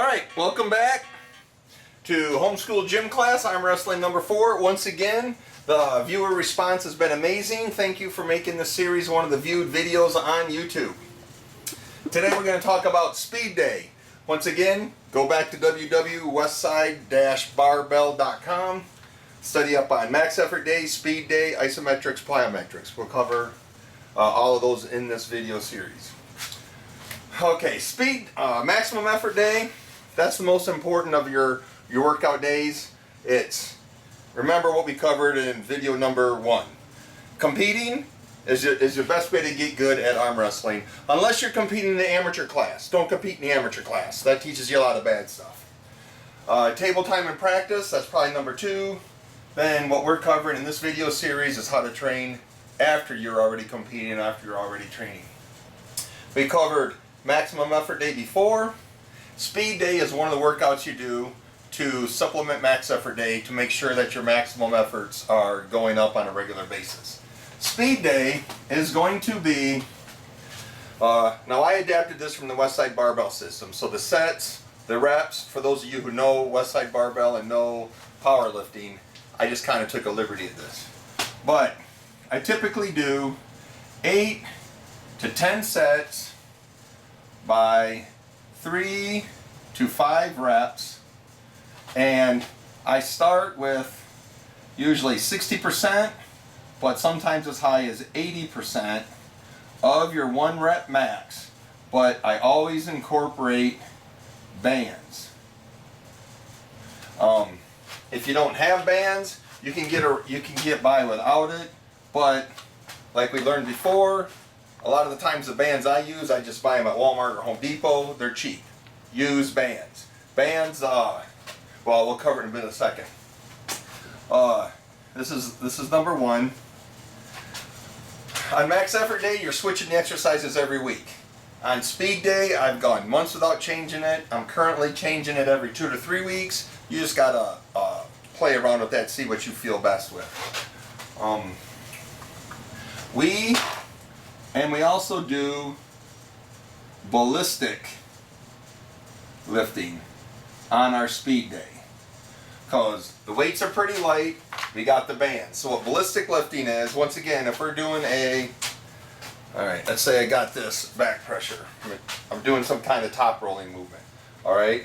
Alright, welcome back to Homeschool Gym Class. Arm Wrestling number 4. Once again, the viewer response has been amazing. Thank you for making this series one of the viewed videos on YouTube. Today we're going to talk about Speed Day. Once again, go back to www.westside-barbell.com. Study up on Max Effort Day, Speed Day, Isometrics, Plyometrics. We'll cover all of those in this video series. Okay, Maximum Effort Day. That's the most important of your workout days. Remember what we covered in video number 1. Competing is your best way to get good at arm wrestling. Unless you're competing in the amateur class. Don't compete in the amateur class. That teaches you a lot of bad stuff. Table time and practice, that's probably number 2. Then what we're covering in this video series is how to train after you're already competing, after you're already training. We covered Maximum Effort Day before. Speed Day is one of the workouts you do to supplement Max Effort Day to make sure that your maximum efforts are going up on a regular basis. Speed Day is going to be, now I adapted this from the Westside Barbell system. So the sets, the reps, for those of you who know Westside Barbell and know powerlifting, I just kind of took a liberty of this. But I typically do 8 to 10 sets by 3 to 5 reps, and I start with usually 60%, but sometimes as high as 80% of your 1 rep max, but I always incorporate bands. If you don't have bands, you can get by without it, but like we learned before, a lot of the times the bands I use, I just buy them at Walmart or Home Depot. They're cheap. Use bands. Bands, well, we'll cover it in a bit of a second. This is number 1. On Max Effort Day, you're switching the exercises every week. On Speed Day, I've gone months without changing it. I'm currently changing it every 2 to 3 weeks. You just gotta play around with that, see what you feel best with. We also do ballistic lifting on our Speed Day, because the weights are pretty light. We got the bands. So what ballistic lifting is, once again, if we're doing alright, let's say I got this back pressure. I'm doing some kind of top rolling movement. Alright?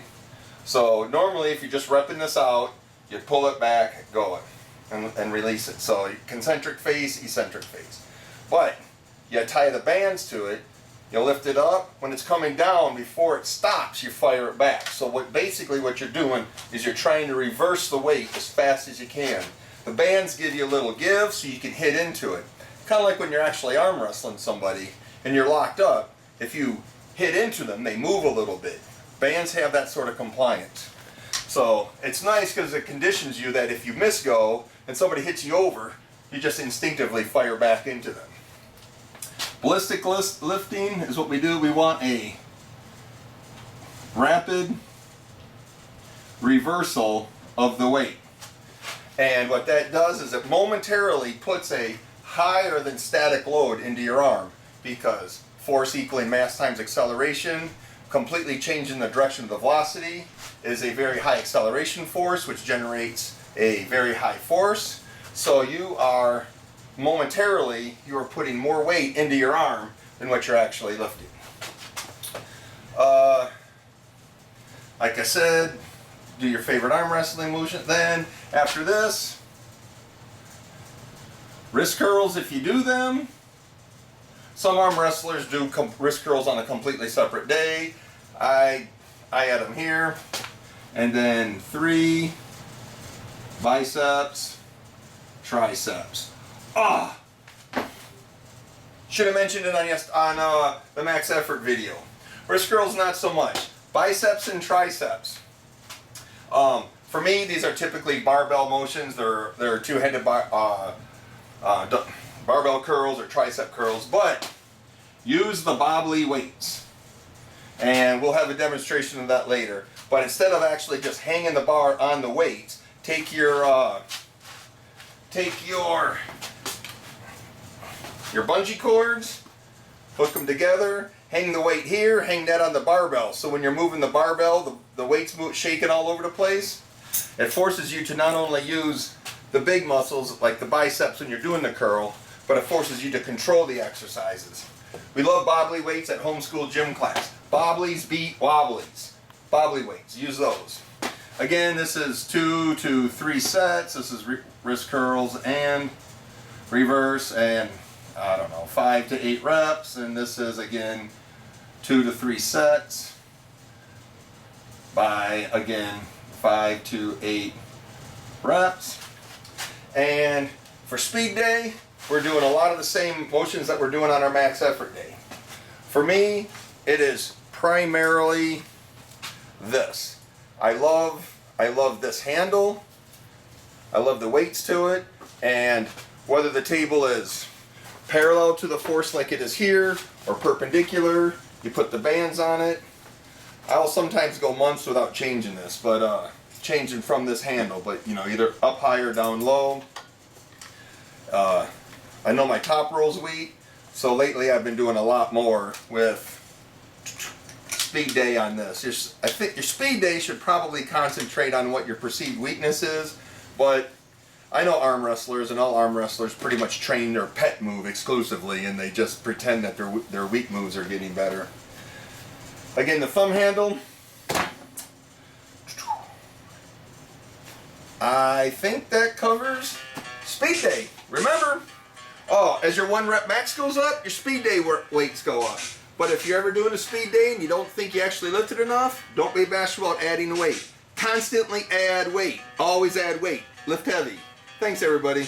So normally if you're just repping this out, you pull it back, go it, and release it. So concentric phase, eccentric phase. But you tie the bands to it, you lift it up. When it's coming down, before it stops, you fire it back. So basically what you're doing is you're trying to reverse the weight as fast as you can. The bands give you a little give so you can hit into it. Kind of like when you're actually arm wrestling somebody and you're locked up. If you hit into them, they move a little bit. Bands have that sort of compliance. So it's nice because it conditions you that if you miss go and somebody hits you over, you just instinctively fire back into them. Ballistic lifting is what we do. We want a rapid reversal of the weight. And what that does is it momentarily puts a higher than static load into your arm, because force equaling mass times acceleration, completely changing the direction of the velocity, is a very high acceleration force, which generates a very high force. So you are putting more weight into your arm than what you're actually lifting. Like I said, do your favorite arm wrestling motion. Then after this, wrist curls if you do them. Some arm wrestlers do wrist curls on a completely separate day. I add them here. And then 3 biceps, triceps. Should have mentioned it on the Max Effort video. Wrist curls, not so much. Biceps and triceps. For me, these are typically barbell motions. They're two-handed barbell curls or tricep curls, but use the bobbly weights. And we'll have a demonstration of that later. But instead of actually just hanging the bar on the weights, take your bungee cords, hook them together, hang the weight here, hang that on the barbell. So when you're moving the barbell, the weight's shaking all over the place. It forces you to not only use the big muscles like the biceps when you're doing the curl, but it forces you to control the exercises. We love bobbly weights at homeschool gym class. Bobblies beat wobblies. Bobbly weights, use those. Again, this is 2 to 3 sets. This is wrist curls and reverse, and I don't know, 5 to 8 reps. And this is again 2 to 3 sets by again 5 to 8 reps. And for speed day, we're doing a lot of the same motions that we're doing on our max effort day. For me, it is primarily this. I love this handle. I love the weights to it, and whether the table is parallel to the force like it is here or perpendicular, you put the bands on it. I'll sometimes go months without changing this, but changing from this handle, but you know, either up high or down low. I know my Toproll's weak, so lately I've been doing a lot more with speed day on this. I think your speed day should probably concentrate on what your perceived weakness is, but I know arm wrestlers, and all arm wrestlers pretty much train their pet move exclusively, and they just pretend that their weak moves are getting better. Again, the thumb handle, I think that covers speed day. Remember, as your 1 rep max goes up, your speed day weights go up. But if you're ever doing a speed day and you don't think you actually lifted enough, don't be bashful about adding weight. Constantly add weight. Always add weight. Lift heavy. Thanks, everybody.